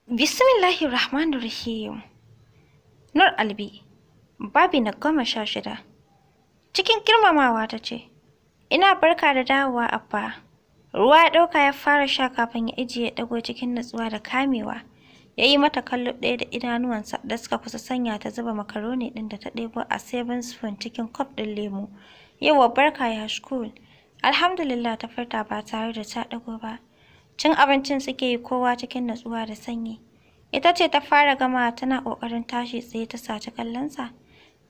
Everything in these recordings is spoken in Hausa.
Bismillahirrahmanirrahim. NOOR ALBI, babi na 16. Cikin girmamawa ta ce, "Ina barka da dawowa, Abba." Ruwa ya ɗauka ya fara sha kafin ya ajiye ya ɗago cikin natsuwa da kamewa. Ya yi mata kallo ɗaya da idanuwansa da suka kusa sanya ta zuba makaroni ɗin da ta ɗebo a 7 spoon cikin kwaf ɗin lemu. Yauwa barka ya school. Alhamdulillah ta furta ba tare da ta ɗago ba. Cin abincin suke yi kowa cikin natsuwa da sanyi. Ita ce ta fara gama tana ƙoƙarin tashi tsaye ta saci kallonsa.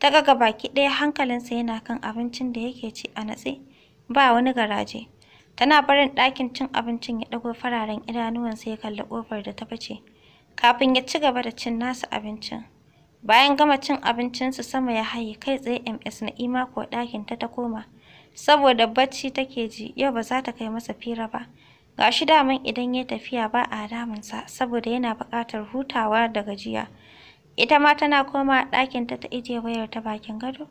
Ta ga baki ɗaya hankalinsa yana kan abincin da yake ci a natse, ba wani garaje. Tana barin ɗakin cin abincin ya ɗago fararen idanuwansa ya kalli ƙofar da ta fice, kafin ya ci gaba da cin nasa abincin. Bayan gama cin abincinsu sama ya haye kai tsaye MS Na'ima ko ɗakinta ta koma, saboda bacci take ji, yau ba za ta kai masa fira ba. Ga shi daman idan ya tafiya ba a damunsa saboda yana buƙatar hutawa da gajiya. Ita ma tana komawa ɗakinta ta ajiye wayar ta bakin gado,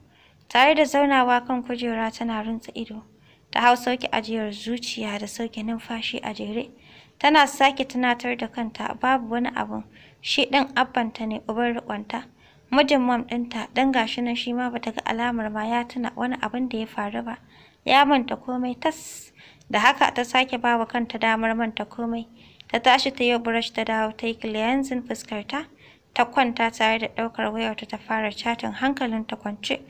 tare da zaunawa kan kujera tana runtse ido. Ta hau sauke ajiyar zuciya da sauke numfashi a jere. Tana sake tunatar da kanta babu wani abun, shi ɗin abbanta ne uban riƙonta, mijin mom ɗinta, don gashi nan shi ma bata ga alamar ma ya tuna wani abun da ya faru ba. Ya manta komai tas. Da haka ta sake ba wa kanta damar manta komai. Ta tashi ta yi brush ta dawo ta yi cleansing fuskarta. Ta kwanta tare da ɗaukar wayarta ta fara chatting hankalinta kwance.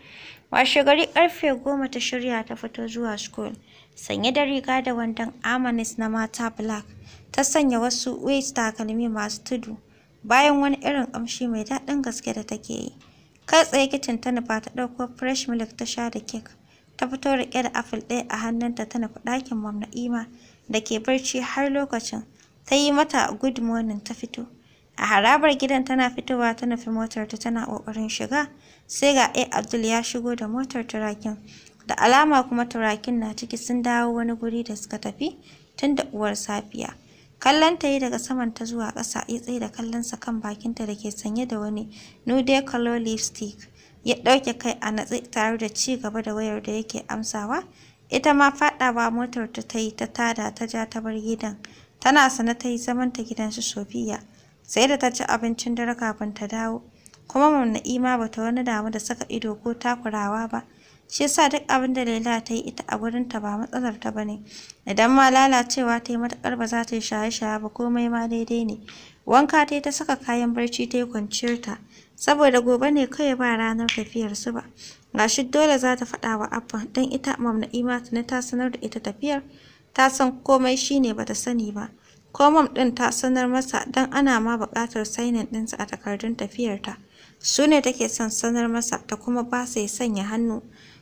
Washegari ƙarfe 10 ta shirya ta fito zuwa school. Sanye da riga da wandon amanis na mata black. Ta sanya wasu waist takalmi masu tudu. Bayan wani irin ƙamshi mai daɗin gaske da take yi. Kai tsaye kicin ta nufa ta ɗauko fresh milk ta sha da cake. Ta fito riƙe da apple ɗaya a hannunta ta nufi ɗakin Mom Na'ima da ke barci har lokacin. Ta yi mata good morning ta fito. A harabar gidan tana fitowa ta nufi motarta tana ƙoƙarin shiga. Sai ga Abdul ya shigo da motar turakin. Da alama kuma turakin na ciki sun dawo wani guri da suka tafi tun da uwar safiya. Kallon ta yi daga saman ta zuwa ƙasa, ya tsaye da kallonsa kan bakinta da ke sanye da wani nude color lipstick. Ya ɗauke kai a natse tare da ci gaba da wayar da yake amsawa. Ita ma faɗawa motar ta yi ta tada ta ja ta bar gidan. Tana sane ta yi zaman ta gidan su Sofiya. Sai da ta ci abincin dare kafin ta dawo. Kuma Mom Na'ima ba ta wani damu da saka ido ko takurawa ba. Shi yasa duk abin da Laila ta yi ita a gurinta ba matsalar ta bane. Idan ma lalacewa ta yi matuƙar ba za ta yi shaye-shaye ba komai ma daidai ne. Wanka ta yi ta saka kayan barci ta yi kwanciyarta. Saboda gobe ne kawai ba ranar tafiyarsu ba. Gashi dole za ta faɗa wa Abba don ita Mom Na'ima tuni ta sanar da ita tafiyar. Ta san komai shine bata sani ba. Ko Mom ɗin ta sanar masa don ana ma buƙatar signing ɗinsa a takardun tafiyarta. Su ne take son sanar masa ta kuma ba sa ya sanya hannu.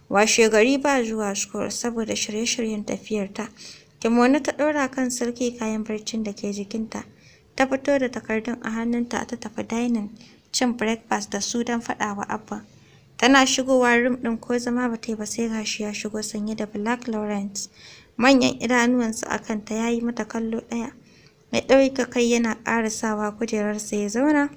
Washegari ba zuwa school saboda shirye-shiryen tafiyarta. Kimono ta ɗora kan sarki kayan barcin da ke jikinta. Ta fito da takardun a hannunta ta tafi dining. Cin breakfast da su don faɗa wa Abba. Tana shigowa room ɗin ko zama ba ta yi ba sai gashi ya shigo sanye da black Lawrence. Manyan idanuwansa a kanta ya yi mata kallo ɗaya. Mai ɗauka kai yana ƙarasawa kujerarsa ya zauna.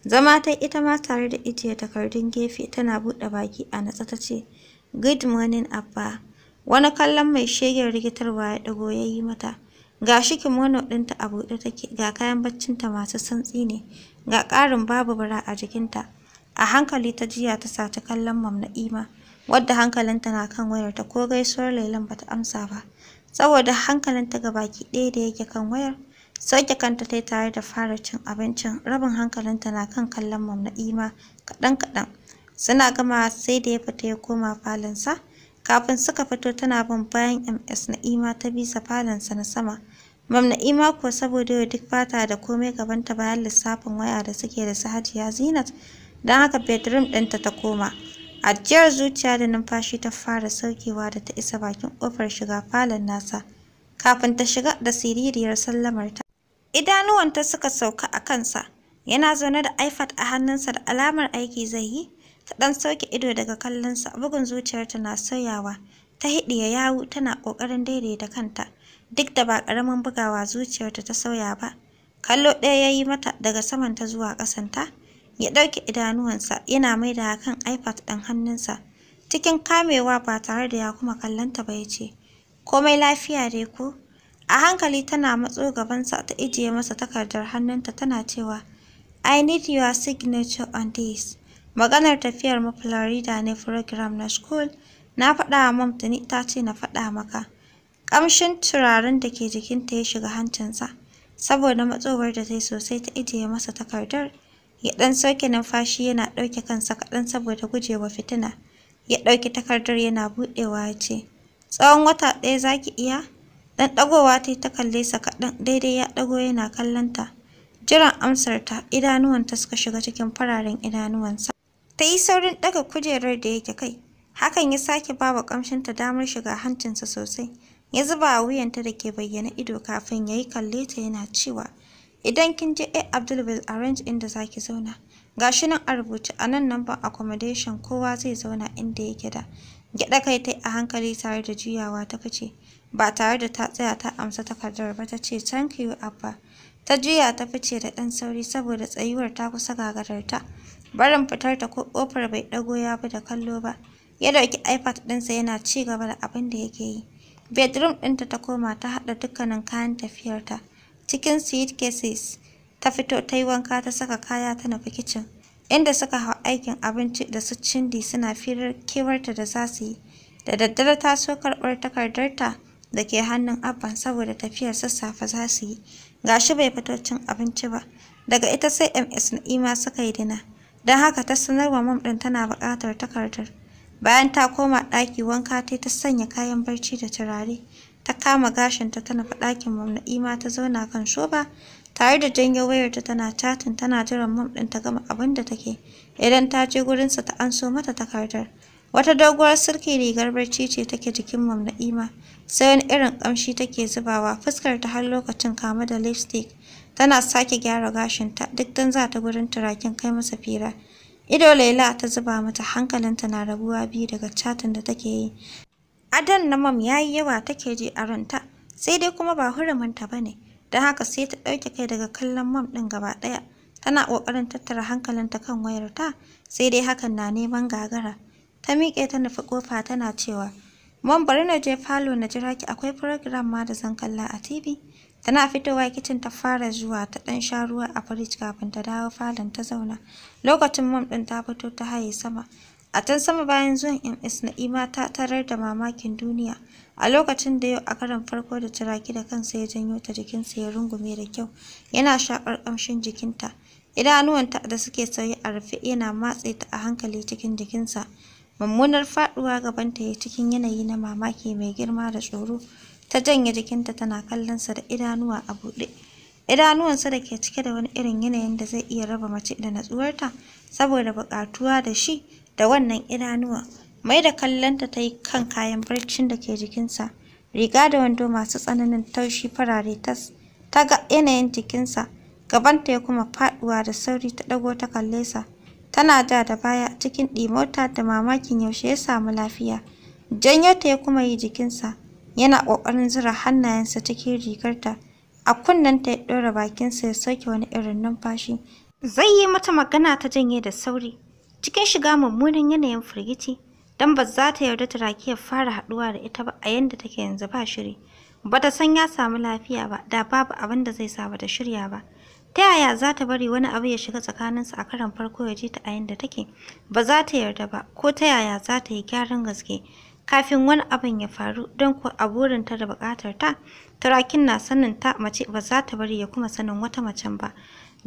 Zama ta ita ma tare da ijiye takardun gefe tana buɗe baki a natsa ta ce, "Good morning Abba." Wani kallon mai shegen rikitarwa ya ɗago ya yi mata. Ga shi kimono ɗinta a buɗe take, ga kayan baccinta masu santsi ne, ga ƙarin babu bara a jikinta. A hankali ta jiya ta saci kallon Mom Na'ima, wadda hankalinta na kan wayarta ko gaisuwar Lailan bata amsa ba, saboda hankalinta ga baki ɗaya da yake kan wayar. Sauke kanta ta yi tare da fara cin abincin, rabin hankalinta na kan kallon Mom Na'ima kaɗan-kaɗan. Suna gama sai da ya fita ya koma falonsa. Kafin suka fito tana bin bayan MS Na'ima ta bisa falonsa na sama. Mom Na'ima kuwa saboda yau duk fata da komai gabanta bayan lissafin waya da suke da su Hajiya Zinat, don haka bedroom ɗinta ta koma. Ajiyar zuciya da numfashi ta fara saukewa da ta isa bakin ƙofar shiga falon nasa. Kafin ta shiga da siririyar sallamarta, idanuwanta suka sauka a kansa. Yana zaune da iPad a hannunsa da alamar aiki zai yi. Ta ɗan sauke ido daga kallonsa, bugun zuciyarta na sauyawa. Ta hiɗiye yawu tana ƙoƙarin daidaita kanta. Duk da ba ƙaramin bugawa zuciyarta ta sauya ba. Kallo ɗaya ya yi mata daga samanta zuwa ƙasanta. Ya ɗauke idanuwansa yana mai da kan iPad ɗin hannunsa. Cikin kamewa ba tare da ya kuma kallonta ba ya ce, "Komai lafiya dai ko?" A hankali tana matso gabansa ta ijiye masa takardar hannunta tana cewa, I need your signature on this. Maganar tafiyar mu Florida ne program na school. Na faɗa wa mom tuni ta ce na faɗa maka. Ƙamshin turaren da ke jikinta ya shiga hancinsa. Saboda matsowar da ta yi sosai ta ijiye masa takardar. Ya ɗan sauke numfashi yana ɗauke kansa kaɗan saboda gujewa fitina. Ya ɗauki takardar yana buɗewa ya ce, tsawon wata ɗaya za ki iya? Dan ɗagowa ta yi ta kalle sa kaɗan daidai ya ɗago yana kallonta. Jiran amsarta, idanuwanta suka shiga cikin fararen idanuwansa. Ta yi saurin ɗaga kujerar da yake kai. Hakan ya sake ba wa ƙamshinta damar shiga hancinsa sosai. Ya zuba a wuyanta da ke bayyana ido kafin ya yi kalle ta yana cewa, idan kin je Abdul will arrange inda za ki zauna. Ga shi nan a rubuce a nan number accommodation kowa zai zauna inda yake da. Gyaɗa kai ta a hankali tare da juyawa ta fice. Ba tare da ta tsaya ta amsa takardar ba ta ce thank you Abba. Ta juya ta fice da ɗan sauri saboda tsayuwar ta kusa gagararta. Barin fitar ta ko ƙofar bai ɗago ya bi da kallo ba. Ya ɗauki iPad ɗinsa yana ci gaba da abin da yake yi. Bedroom ɗinta ta koma ta haɗa dukkanin kayan tafiyarta. Cikin suitcases ta fito ta yi wanka ta saka kaya ta nufi kicin. Inda suka hau aikin abinci da su Cindi suna firar kewarta da za su yi. Da daddare ta so karɓar takardarta da ke hannun Abban saboda tafiyar sassafe za su yi. Gashi bai fito cin abinci ba. Daga ita sai MS Na'ima suka yi dina. Don haka ta sanarwa mom ɗin tana buƙatar takardar. Bayan ta koma ɗaki wanka ta sanya kayan barci da turare. Ta kama gashinta ta nufi ɗakin mom Na'ima ta zauna kan soba. Tare da janyo wayarta tana chatin tana jiran mom ɗin ta gama abin da take. Idan ta je gurinsa ta anso mata takardar. Wata doguwar silki rigar barci ce take jikin mom Na'ima. Sai wani irin ƙamshi take zubawa fuskar ta har lokacin kama da lipstick. Tana sake gyara gashinta duk don za ta gurin turakin kai masa fira. Ido Laila ta zuba mata hankalinta na rabuwa biyu daga chatin da take yi. Adon na mom ya yi yawa take ji a ranta, sai dai kuma ba huruminta ba ne. Don haka sai ta ɗauke kai daga kallon mom ɗin gaba ɗaya. Tana ƙoƙarin tattara hankalinta kan wayarta, sai dai hakan na neman gagara. Ta miƙe ta nufi ƙofa tana cewa, mom bari na je falo na jira ki akwai program ma da zan kalla a TV. Tana fitowa kicin ta fara zuwa ta ɗan sha ruwa a firij kafin ta dawo falon ta zauna. Lokacin mom ɗin ta fito ta haye sama. A can sama bayan zuwan MS Na'ima ta tarar da mamakin duniya. A lokacin da yau a karon farko da turaki da kansa ya janyo ta jikinsa ya rungume da kyau. Yana shaƙar ƙamshin jikinta. Idanuwanta da suke sauye a rufe yana matse ta a hankali cikin jikinsa. Mummunar faɗuwa gabanta ya cikin yanayi na mamaki mai girma da tsoro. Ta janye jikinta tana kallonsa da idanuwa a buɗe. Idanuwansa da ke cike da wani irin yanayin da zai iya raba mace da natsuwarta saboda buƙatuwa da shi da wannan idanuwa. Mai da kallonta ta yi kan kayan barcin da ke jikinsa. Riga da wando masu tsananin taushi farare tas. Ta ga yanayin jikinsa. Gabanta ya kuma faɗuwa da sauri ta ɗago ta kalle sa. Tana da baya cikin ɗimota da mamakin yaushe ya samu lafiya. Janyo ta ya kuma yi jikinsa. Yana ƙoƙarin zura hannayensa cikin rigarta. A kunnenta ya ɗora bakinsa ya sauke wani irin numfashi. Zai yi mata magana ta janye da sauri. Cikin shiga mummunan yanayin firgici. Don ba za ta yarda turaki ya fara haɗuwa da ita ba a yanda take yanzu ba shiri. Ba ta san ya samu lafiya ba, da babu abin da zai sa ba ta shirya ba. Ta yaya za ta bari wani abu ya shiga tsakaninsu a karon farko ya ji ta a yanda take? Ba za ta yarda ba, ko ta yaya za ta yi gyaran gaske kafin wani abin ya faru, don ko a burinta da buƙatar ta, turakin na sanin ta mace ba za ta bari ya kuma sanin wata macen ba.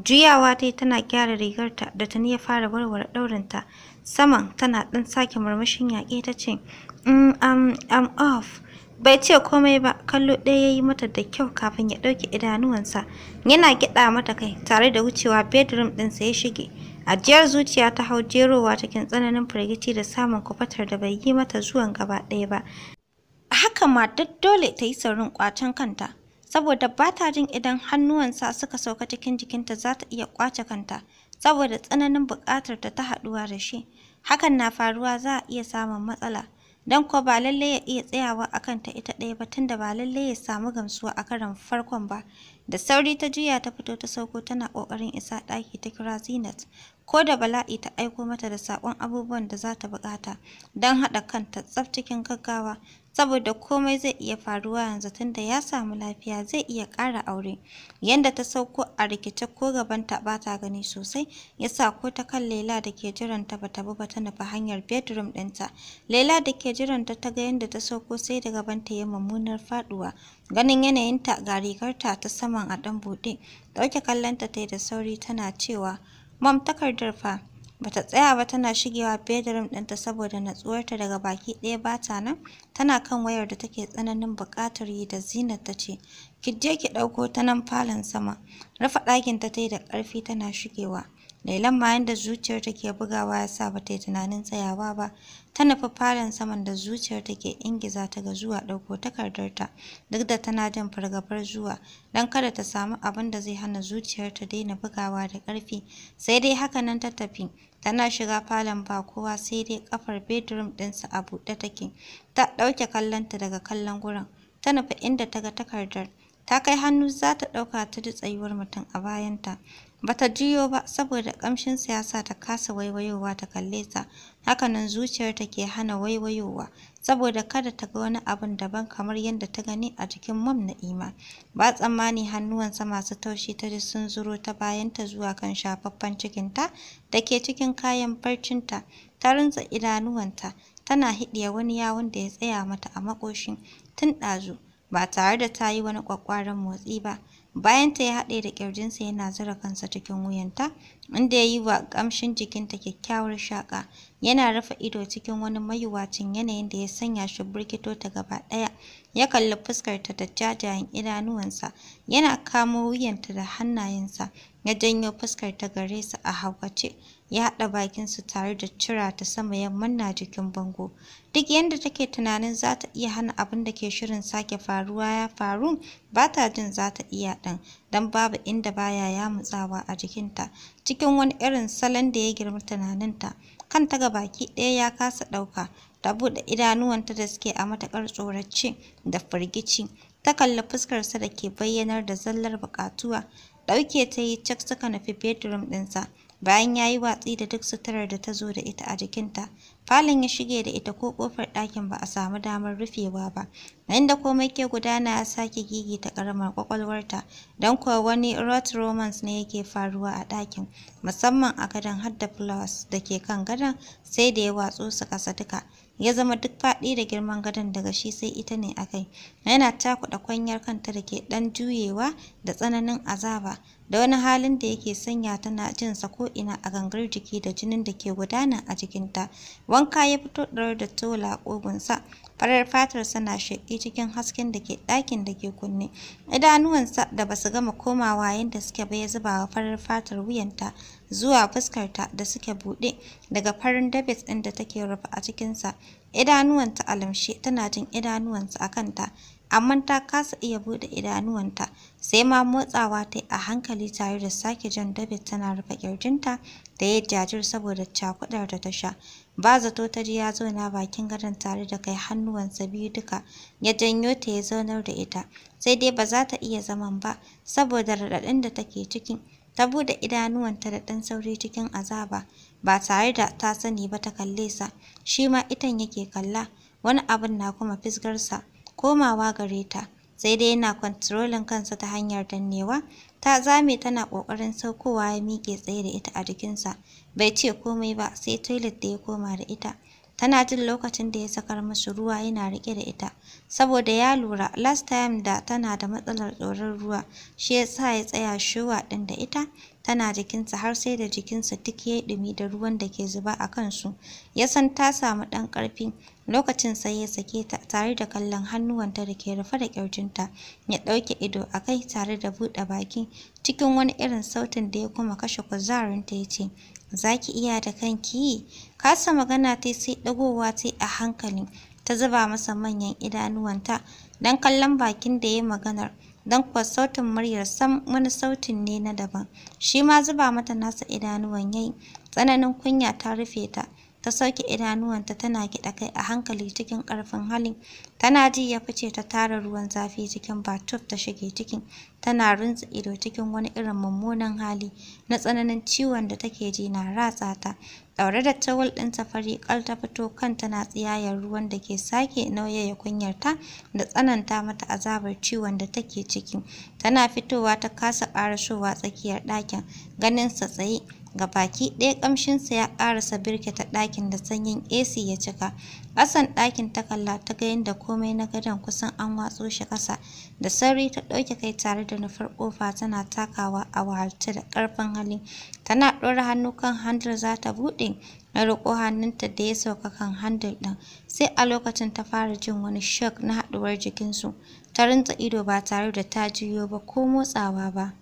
Juyawa ta yi tana gyara rigarta da tuni ya fara warware ɗaurinta. Saman tana ɗan sake murmushin yaƙe ta ce, I'm off. Bai ce komai ba, kallo ɗaya ya yi mata da kyau kafin ya ɗauke idanuwansa. Yana gyaɗa mata kai tare da wucewa bedroom ɗinsa ya shige. Ajiyar zuciya ta hau jerowa cikin tsananin firgici da samun kufatar da bai yi mata zuwan gaba ɗaya ba. Haka ma duk dole ta yi saurin ƙwacen kanta, saboda ba ta jin idan hannuwansa suka sauka cikin jikinta za ta iya ƙwace kanta, saboda tsananin buƙatar ta haɗuwa da shi. Hakan na faruwa za a iya samun matsala. Don kuwa ba lallai ya iya tsayawa a kanta ita ɗaya ba tunda ba lallai ya samu gamsuwa a karon farkon ba. Da sauri ta juya ta fito ta sauko tana ƙoƙarin isa ɗaki ta kira Zinat. Ko da bala'i ta aiko mata da saƙon abubuwan da za ta buƙata don haɗa kanta tsaf cikin gaggawa. saboda komai zai iya faruwa yanzu tunda ya samu lafiya zai iya ƙara aure. Yanda ta sauko a rikice ko gabanta ba ta gani sosai, yasa ko ta kan Laila da ke jiranta ba ta bi ba ta nufi hanyar bedroom ɗinta. Laila da ke jiranta ta ga yadda ta sauko sai da gabanta ya mummunar faɗuwa. Ganin yanayinta ga rigarta ta saman a ɗan buɗe, ɗauke kallonta ta yi da sauri tana cewa, Mom, takardar fa. Bata tsaya ba tana shigewa bedroom ɗinta saboda natsuwarta daga baki ɗaya bata nan. Tana kan wayar da take tsananin buƙatar yi da Zinat ta ce, ki je ki ɗauko ta nan falon sama. Rufe ɗakinta ta yi da ƙarfi tana shigewa. Lailan ma yanda zuciyar take bugawa ya sa ba ta yi tunanin tsayawa ba. Ta nufi falon saman da zuciyar take ingiza ta ga zuwa ɗauko takardarta, duk da tana jin fargabar zuwa, don kada ta samu abin da zai hana zuciyar ta daina bugawa da ƙarfi. Sai dai haka nan ta tafi. Tana shiga falon ba kowa sai dai ƙafar bedroom ɗinsa a buɗe take. Ta ɗauke kallonta daga kallon gurin. Ta nufi inda ta ga takardar. Ta kai hannu za ta ɗauka ta ji tsayuwar mutum a bayanta. Bata juyo ba saboda ƙamshin siyasa ta kasa waiwayowa ta kalle sa. Hakanan zuciyar ta ke hana waiwayowa saboda kada ta ga wani abun daban kamar yadda ta gani a jikin Mom Na'ima. Ba tsammani hannuwansa masu taushi ta ji sun zuro ta bayanta zuwa kan shafaffen cikinta da ke cikin kayan barcinta. Ta runtse idanuwanta tana hiɗiye wani yawun da ya tsaya mata a maƙoshi tun ɗazu ba tare da ta yi wani ƙwaƙƙwaran motsi ba. Bayanta ya haɗe da ƙirjinsa yana zura kansa cikin wuyanta, inda ya yi wa ƙamshin jikinta kyakkyawar shaƙa. Yana rufe ido cikin wani mayuwacin yanayin da ya sanya shi birkito ta gaba ɗaya. Ya kalli fuskarta da jajayen idanuwansa, yana kamo wuyanta da hannayensa, ya janyo fuskarta gare sa a haukace. Ya haɗa bakinsu tare da cira ta sama ya manna jikin bango. Duk yadda take tunanin za ta iya hana abin da ke shirin sake faruwa ya faru, ba ta jin za ta iya ɗin, don babu inda baya yamutsawa a jikinta, cikin wani irin salon da ya girma tunaninta. Kanta ga baki ɗaya ya kasa ɗauka. Ta buɗe idanuwanta da suke a matuƙar tsorace da firgici. Ta kalli fuskarsa da ke bayyanar da zallar buƙatuwa. Ɗauke ta yi cak suka nufi bedroom ɗinsa. Bayan ya yi watsi da duk suturar da ta zo da ita a jikinta, falon ya shige da ita ko ƙofar ɗakin ba a samu damar rufewa ba. Inda komai ke gudana ya sake gigita ƙaramar ƙwaƙwalwarta, don kuwa wani rot romance ne yake faruwa a ɗakin, musamman a gadon har da flowers da ke kan gadon sai da ya watso su ƙasa duka. Ya zama duk faɗi da girman gadon daga shi sai ita ne a kai. Yana cakuɗa kwanyar kanta da ke ɗan juyewa da tsananin azaba, da wani halin da yake sanya tana jin sa ko'ina a gangar jiki da jinin da ke gudana a jikinta. Wanka ya fito ɗaure da tola a ƙugunsa. Farar fatarsa na sheƙi cikin hasken da ke ɗakin da ke kunne. Idanuwansa da basu gama komawa yadda suke ba ya zuba wa farar fatar wuyanta zuwa fuskarta da suke buɗe daga farin dabet ɗin da take rufe a cikinsa. Idanuwanta a lamshe tana jin idanuwansa a kanta, amma ta kasa iya buɗe idanuwanta, sai ma motsawa ta yi a hankali tare da sake jan dabet tana rufe ƙirjinta da ya jajir saboda cakuɗar da ta sha. Ba zato ta ji ya zauna bakin gadon tare da kai hannuwansa biyu duka, ya janyo ta ya zaunar da ita, sai dai ba za ta iya zaman ba saboda raɗaɗin da take ciki. Ta buɗe idanuwanta da ɗan sauri cikin azaba, ba tare da ta sani ba ta kalle sa, shi ma itan yake kalla, wani abin na kuma fisgarsa komawa gare ta, sai dai yana kwantirolin kansa ta hanyar dannewa. Ta zame tana ƙoƙarin saukowa ya miƙe tsaye da ita a jikinsa. Bai ce komai ba sai toilet da ya koma da ita. Tana jin lokacin da ya sakar musu ruwa yana riƙe da ita, saboda ya lura last time da tana da matsalar tsoron ruwa, shi ya sa ya tsaya shuwa ɗin da ita. Tana jikinsa har sai da jikinsa duk ya yi ɗumi da ruwan da ke zuba a kansu. Ya san ta samu ɗan ƙarfi. Lokacin sai ya sake ta tare da kallon hannuwanta da ke rufe da ƙirjinta. Ya ɗauke ido a kai tare da buɗe baki cikin wani irin sautin da ya kuma kashe kuzarinta ya ce, za ki iya da kanki? Kasa magana ta sai ɗagowa ta a hankali. Ta zuba masa manyan idanuwanta don kallon bakin da ya maganar. Don kuwa sautin muryar sam wani sautin ne na daban. Shi ma zuba mata nasa idanuwan yayi. Tsananin kunya ta rufe ta. Ta sauke idanuwanta tana kiɗa kai a hankali cikin ƙarfin hali. Tana ji ya fice ta tara ruwan zafi cikin bathtub ta shige cikin. tana runtse ido cikin wani irin mummunan hali na tsananin ciwon da take ji na ratsa ta. Ɗaure da tawul ɗinta fari ƙal ta fito, kanta na tsiyayar ruwan da ke sake nauyaya kunyarta da tsananta mata azabar ciwon da take ciki. Tana fitowa ta kasa ƙarasowa tsakiyar ɗakin, ganinsa tsaye. Gabaki ɗaya ƙamshinsa ya ƙarasa birkita ɗakin da sanyin AC ya cika. Ƙasan ɗakin ta kalla ta ga yadda komai na gadon kusan an watso shi ƙasa. Da sauri ta ɗauke kai tare da nufar ƙofa tana takawa a wahalce da ƙarfin hali. Tana ɗora hannu kan handle za ta buɗe, na riƙo hannunta da ya sauka kan handle ɗin. Sai a lokacin ta fara jin wani shock na haɗuwar jikinsu. Ta rintsa ido ba tare da ta juyo ba ko motsawa ba.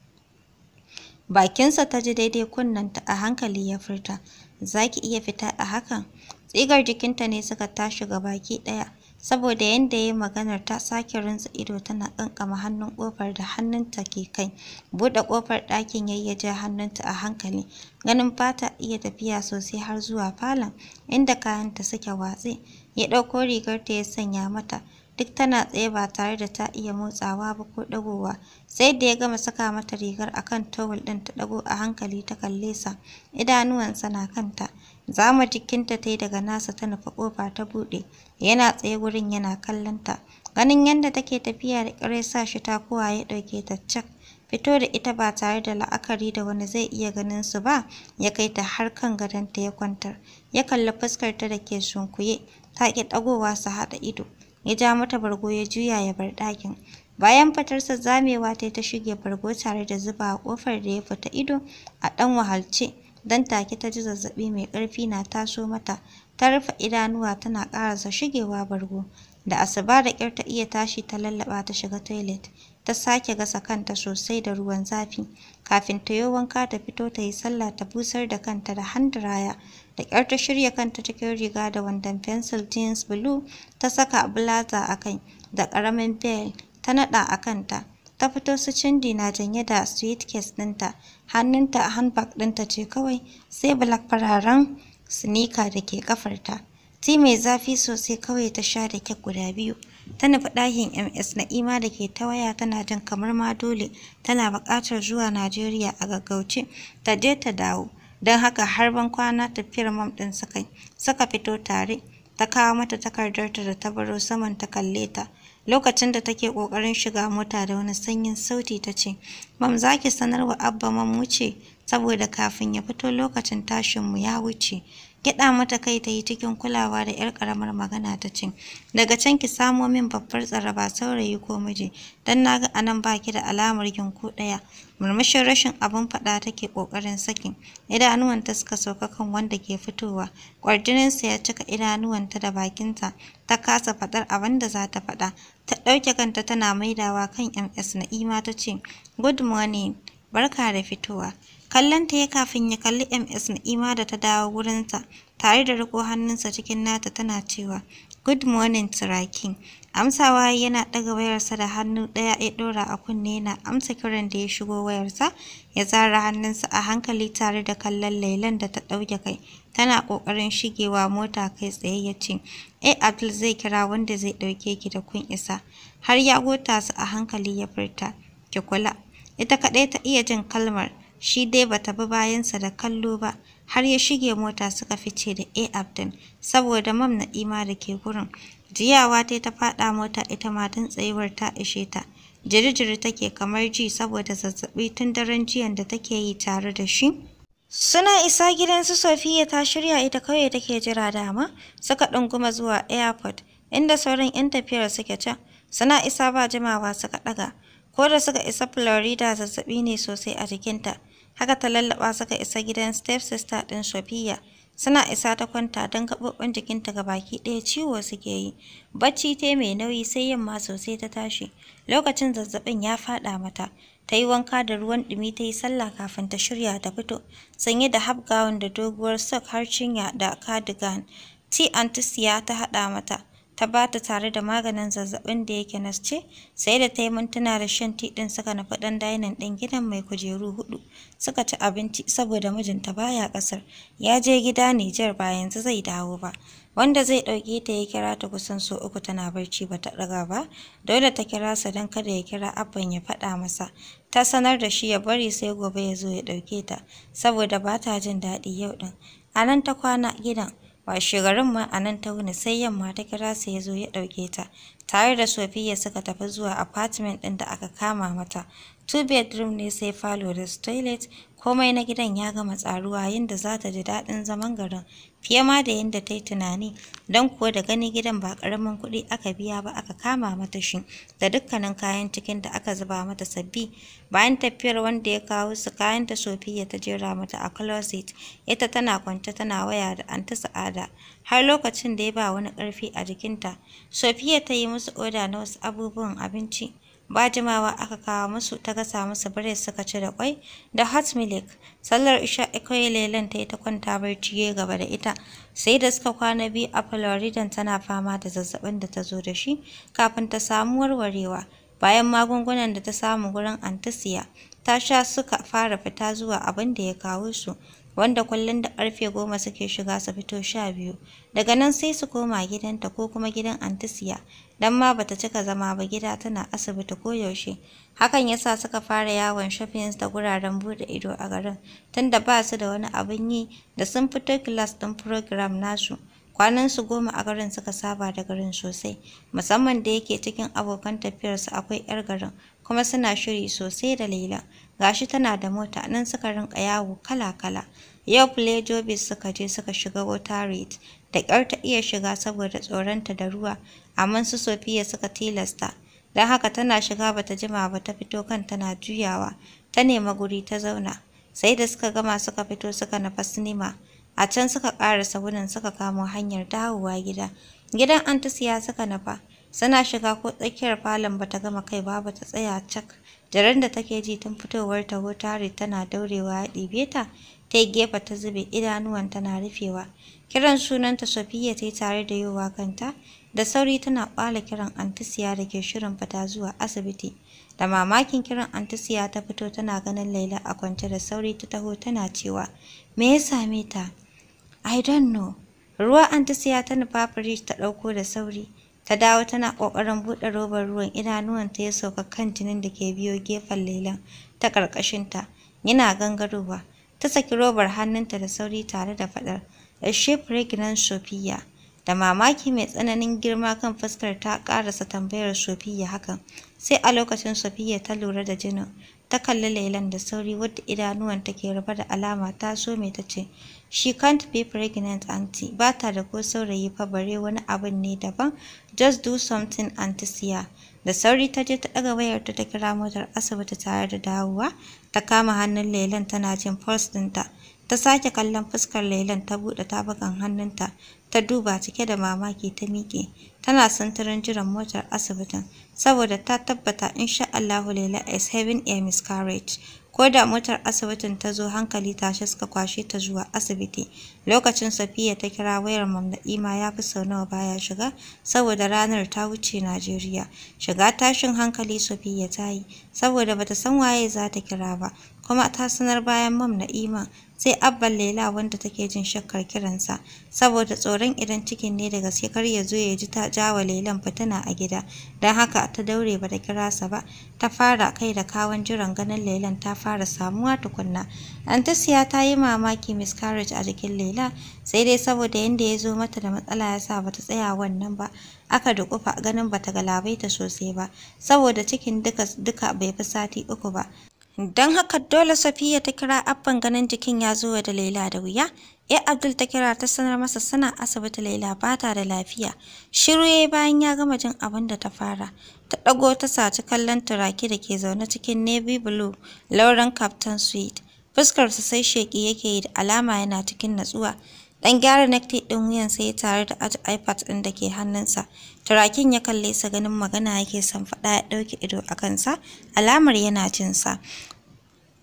Bakinsa ta ji daidai kunnenta, a hankali ya furta, "Za ki iya fita a hakan?" Tsigar jikinta ne suka tashi baki ɗaya, saboda yadda ya yi maganar. Ta sake rintsa ido tana ƙanƙama hannun ƙofar da hannunta ke kai. Buɗe ƙofar ɗakin yayi ya ja hannunta a hankali, ganin ba ta iya tafiya sosai har zuwa falon, inda kayanta suke watse. Ya ɗauko rigarta ya sanya mata, duk tana tsaye ba tare da ta iya motsawa ba ko ɗagowa. Sai da ya gama saka mata rigar akan towel ɗin ta ɗago a hankali ta kalle sa, idanuwansa na kanta. Zama jikinta ta yi daga nasa ta nufa ƙofa ta buɗe. Yana tsaye wurin yana kallon ta. Ganin yadda take tafiya da ƙyar sa shi takowa ya ɗauke ta cak. Fito da ita ba tare da la'akari da wani zai iya ganin su ba, ya kai ta har kan gadonta ya kwantar. Ya kalli fuskarta da ke sunkuye, ta ƙi ɗagowa su haɗa ido. Ya ja mata bargo ya juya ya bar ɗakin. Bayan fitarsa zamewa ta shige bargo tare da zuba a ƙofar da ya fita ido a ɗan wahalce. Dan take ta ji zazzaɓi mai ƙarfi na taso mata. Ta rufe idanuwa tana ƙarasa shigewa bargo. Da asuba da ƙyar ta iya tashi ta lallaɓa ta shiga toilet. Ta sake gasa kanta sosai da ruwan zafi. Kafin ta yi wanka ta fito ta yi sallah ta busar da kanta da handiraya. Da ƙyar ta shirya kanta cikin riga da wandon pencil jeans blue, ta saka blazer a kai da ƙaramin bel ta naɗa a kanta. Ta fito su cindi na janye da suitcase ɗinta, hannunta a handbag ɗinta ce kawai, sai black fararen sneaker da ke ƙafarta. Ti mai zafi sosai kawai ta sha da kek guda biyu. Ta nufi ɗakin MS Na'ima da ke ta waya tana jin kamar ma dole tana buƙatar zuwa Najeriya a gaggauce ta je ta dawo. Don haka har ban kwana tafiyar mom ɗin suka fito tare. Ta kawo mata takardarta da ta baro saman ta kalle ta. Lokacin da take ƙoƙarin shiga mota da wani sanyin sauti ta ce, "Mam, za ki sanar wa Abba mun wuce, saboda kafin ya fito lokacin tashinmu ya wuce." Gyaɗa mata kai ta yi cikin kulawa da 'yar ƙaramar magana ta ce, "Daga can ki samo min babbar tsaraba saurayi ko miji, don na ga anan ba ki da alamar yin ko ɗaya." Murmushin rashin abin faɗa take ƙoƙarin saki. Idanuwanta suka sauka kan wanda ke fitowa. Ƙwarjininsa ya cika idanuwanta da bakinta. Ta kasa faɗar abin da za ta faɗa. Ta ɗauke kanta tana maidawa kan MS Na'ima ta ce, "Good morning, barka da fitowa." Kallon ta ya kafin ya kalli MS Na'ima da ta dawo wurinsa, tare da riƙo hannunsa cikin nata tana cewa, "Good morning, Turaki." Amsawa yana ɗaga wayarsa da hannu ɗaya ya ɗora a kunne yana amsa kiran da ya shigo wayarsa. Ya zara hannunsa a hankali tare da kallon Lailan da ta ɗauke kai. Tana ƙoƙarin shigewa mota kai tsaye ya ce, Abdul zai kira wanda zai ɗauke ki da kun isa. Har ya gota su a hankali ya furta, "Ki kula." Ita kaɗai ta iya jin kalmar. Shi dai bata bi bayansa da kallo ba, har ya shige mota suka fice da Abdul, saboda mam Na'ima da ke gurin. Jiyawa ta faɗa mota ita ma tun tsayuwar ta ishe ta. Jiri-jiri take kamar ji saboda zazzaɓi tun daren jiyan da take yi tare da shi. Suna isa gidan su Sofiya ta shirya ita kawai take jira dama. Suka ɗunguma zuwa airport, inda sauran 'yan tafiyar suke can. Suna isa ba jimawa suka ɗaga. Ko da suka isa Florida zazzaɓi ne sosai a jikinta. Haka ta lallaɓa suka isa gidan step sister ɗin Sofiya. Suna isa ta kwanta don gaɓoɓin jikinta baki ɗaya ciwo suke yi. Bacci ta mai nauyi sai yamma sosai ta tashi. Lokacin zazzaɓin ya faɗa mata. Ta yi wanka da ruwan ɗumi ta yi sallah kafin ta shirya ta fito. Sanye da half gown da doguwar sock har cinya da cardigan. Tea Aunty Siya ta haɗa mata. ta bata tare da maganin zazzabin da yake nasce. Sai da ta yi mintuna da shan tea ɗin suka nufi ɗan dainin ɗin gidan mai kujeru 4 suka ci abinci saboda mijinta baya ƙasar, ya je gida Nijar ba yanzu zai dawo ba. Wanda zai ɗauke ta ya kira ta kusan sau 3 tana barci ba ta ɗaga ba, dole ta kira sa don kada ya kira abban ya faɗa masa. Ta sanar da shi ya bari sai gobe ya zo ya ɗauke ta, saboda ba ta jin daɗi yau ɗin. A nan ta kwana gidan, washegarin ma a nan ta wuni sai yamma ta kira sa ya zo ya ɗauke ta. Tare da Sofiya suka tafi zuwa apartment ɗin da aka kama mata. 2 bedroom ne sai falo da toilet, komai na gidan ya gama tsaruwa yadda za ta ji daɗin zaman garin, fiye ma da yadda ta yi tunani, don kuwa da gani gidan ba ƙaramin kuɗi aka biya ba aka kama mata shi, da dukkanin kayan cikin da aka zuba mata sabbi. Bayan tafiyar wanda ya kawo su kayan da Sofiya ta jera mata a closet, ita tana kwance tana waya da Anty Sa'ada, har lokacin da ya ba wani ƙarfi a jikinta. Sofiya ta yi musu oda na wasu abubuwan abinci. Ba jimawa aka kawo musu, ta gasa musu bread suka ci da kwai da hot milk. Sallar isha kawai Lailan ta yi ta kwanta barci ya gaba da ita. Sai da suka kwana 2 a Floridan tana fama da zazzabin da ta zo da shi kafin ta samu warwarewa. Bayan magungunan da ta samu gurin Anty Siya, ta sha suka fara fita zuwa abin da ya kawo su, wanda kullum da ƙarfe 10 suke shiga su fito 12. Daga nan sai su koma gidanta ko kuma gidan Anty Siya, dan ma bata cika zama ba gida tana asibiti koyaushe. Hakan yasa suka fara yawon shoppings da guraren bude ido a garin, tunda ba su da wani abin yi da sun fito class ɗin program nasu. Kwanan su 10 a garin suka saba da garin sosai, musamman da yake cikin abokan tafiyarsu akwai 'yar garin, kuma suna shiri sosai da Laila. Gashi tana da mota, nan suka rinka yawo kala-kala. Yau Pleasure Beach suka je suka shiga water ride, da ƙyar ta iya shiga saboda tsoronta da ruwa, amma su Sofiya suka tilasta. Don haka tana shiga bata jima ba ta fito kan tana juyawa, ta nema guri ta zauna. Sai da suka gama suka fito suka nufa sinima. A can suka ƙarasa wurin suka kamo hanyar dawowa gida. Gidan Anty Siya suka nufa. Suna shiga ko tsakiyar falon bata gama kai ba ta tsaya cak. Jaran da take ji tun fitowar ta tare tana daurewa ya ɗibe ta, ta yi gefe ta zube idanuwan tana rufewa. Kiran sunanta Sofiya ta yi tare da yowa kanta, da sauri tana ƙwala kiran Anty Siya da ke shirin fita zuwa asibiti. Da mamakin kiran Anty Siya ta fito tana ganin Laila a kwance, da sauri ta taho tana cewa, "Me ya same ta?" "I don't know." Ruwa Anty Siya ta nufa firij ta ɗauko da sauri. Ta dawo tana ƙoƙarin buɗe robar ruwan, idanuwanta ya sauka kan jinin da ke biyo gefen Lailan ta ƙarƙashinta, yana gangarowa. Ta saki robar hannunta da sauri tare da faɗar, "Is she pregnant, Sofiya?" Da mamaki mai tsananin girma kan fuskar ta ƙarasa tambayar Sofiya hakan. Sai a lokacin Sofiya ta lura da jinin. Ta kalli Lailan da sauri wadda idanuwanta ke rufe da alama ta so me ta ce, "She can't be pregnant, aunty. Ba ta da ko saurayi fa bare wani abin ne daban. Just do something, Anty Siya." Da sauri ta je ta ɗaga wayarta ta kira motar asibiti tare da dawowa. Ta kama hannun Lailan tana jin pulse ɗinta. Ta sake kallon fuskar Lailan ta buɗe tafukan hannunta. Ta duba cike da mamaki ta miƙe. Tana sintirin jiran motar asibitin, saboda ta tabbata insha Allahu Laila is having a miscarriage. Ko da motar asibitin ta zo hankali tashi suka kwashe ta zuwa asibiti. Lokacin Safiya ta kira wayar Mam Na'ima ya fi sau nawa baya shiga, saboda ranar ta wuce Najeriya. Shiga tashin hankali Safiya ta yi, saboda bata san waye za ta kira ba, kuma ta sanar bayan Mam Na'ima sai abban Laila wanda take jin shakkar kiransa, saboda tsoron idan cikin ne da gaske kar ya zo ya ji ta jawa Lailan fitina a gida. Don haka ta daure bata kira sa ba, ta fara kai da kawon jiran ganin Lailan ta fara samuwa tukunna. Anty Siya ta yi mamaki miscarriage a jikin Laila, sai dai saboda yanda ya zo mata da matsala ya sa bata tsaya wannan ba. Aka dukufa ganin bata galabaita sosai ba, saboda cikin duka bai fi sati 3 ba. Don haka dole Safiya ta kira abban ganin jikin ya zo da Laila da wuya. Abdul ta kira ta sanar masa suna asibiti Laila ba ta da lafiya. Shiru yayi bayan ya gama jin abin da ta fara. Ta ɗago ta saci kallon Turaki da ke zaune cikin navy blue lauren Captain Suite. Fuskarsa sai sheki yake yi da alama yana cikin natsuwa. Dan gyara necktie ɗin wuyan sai tare da iPad ɗin da ke hannunsa. Turakin ya kalle sa ganin magana yake son faɗa ya ɗauki ido a kansa, alamar yana jin sa.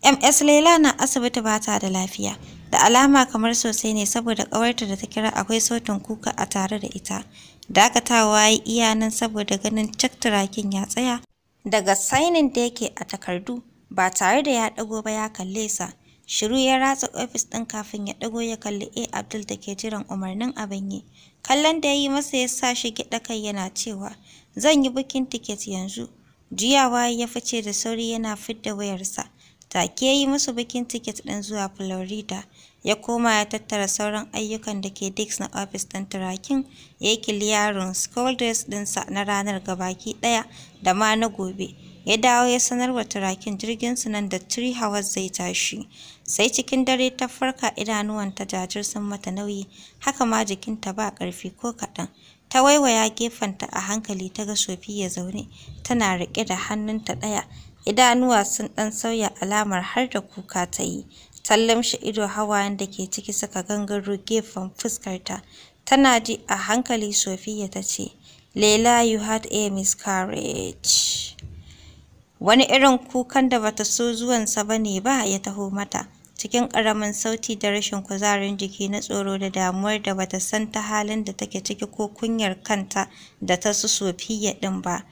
MS Laila na asibiti ba ta da lafiya. Da alama kamar sosai ne saboda ƙawarta da ta kira akwai sautin kuka a tare da ita. Dakatawa ya iya nan saboda ganin cak turakin ya tsaya daga sainin da yake a takardu ba tare da ya ɗago ba ya kalle sa. Shiru ya ratsa ofis ɗin kafin ya ɗago ya kalli Abdul da ke jiran umarnin abin yi. Kallon da ya yi masa ya sa shi gyaɗa kai yana cewa, zan yi bukin tiket yanzu. Juyawa ya fice da sauri yana fidda wayarsa. Take ya yi musu bukin tiket ɗin zuwa Florida. Ya koma ya tattara sauran ayyukan da ke disk na ofis ɗin turakin, ya yi kiliyarin school days ɗinsa na ranar gabaki ɗaya da ma na gobe. Ya dawo ya sanar wa turakin jirginsu nan da 3 hours zai tashi. Sai cikin dare ta farka idanuwanta jajir sun mata nauyi, haka ma jikinta ba ƙarfi ko kaɗan. Ta waiwaya gefenta a hankali ta ga Sofiya zaune, tana riƙe da hannunta ɗaya. Idanuwa sun ɗan sauya alamar har da kuka ta yi. Ta lamshe ido hawayen da ke ciki suka gangaro gefen fuskarta. Tana ji a hankali Sofiya ta ce, Laila, you had a miscarriage. Wani irin kukan da bata so zuwansa ba ne ba ya taho mata. Cikin ƙaramin sauti da rashin kuzarin jiki na tsoro da damuwar da bata san ta halin da take ciki ko kunyar kanta da ta su Sofiya ɗin ba.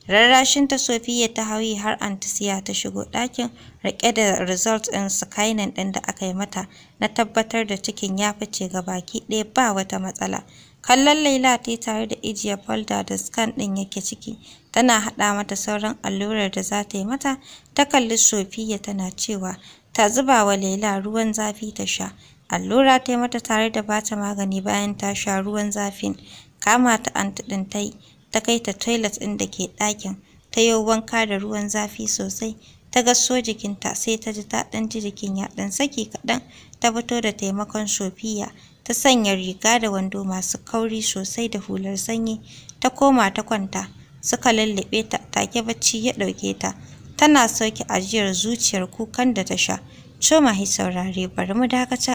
Rarrashinta Sofiya ta hauyi har Antisiya ta shigo ɗakin riƙe da result ɗin scanning ɗin da aka yi mata na tabbatar da cikin ya fice baki ɗaya ba wata matsala. Kallon Laila ta yi tare da ijiye folder da scan ɗin yake ciki. Tana haɗa mata sauran allurar da za ta yi mata. Ta kalli Sofiya tana cewa ta zuba wa Laila ruwan zafi ta sha. Allura ta yi mata tare da bata magani bayan ta sha ruwan zafin. Kama ta anti ɗin ta yi. Ta kai ta toilet ɗin da ke ɗakin. Ta yi wanka da ruwan zafi sosai. Ta gasso jikinta sai ta ji ta ɗan ji jikin ya ɗan saki kaɗan. Ta fito da taimakon Sofiya. Ta sanya riga da wando masu kauri sosai da hular sanyi. Ta koma ta kwanta. Suka lallaɓe ta, take bacci ya ɗauke ta. Tana sauke ajiyar zuciyar kukan da ta sha. Mahi saurare bari mu dakata.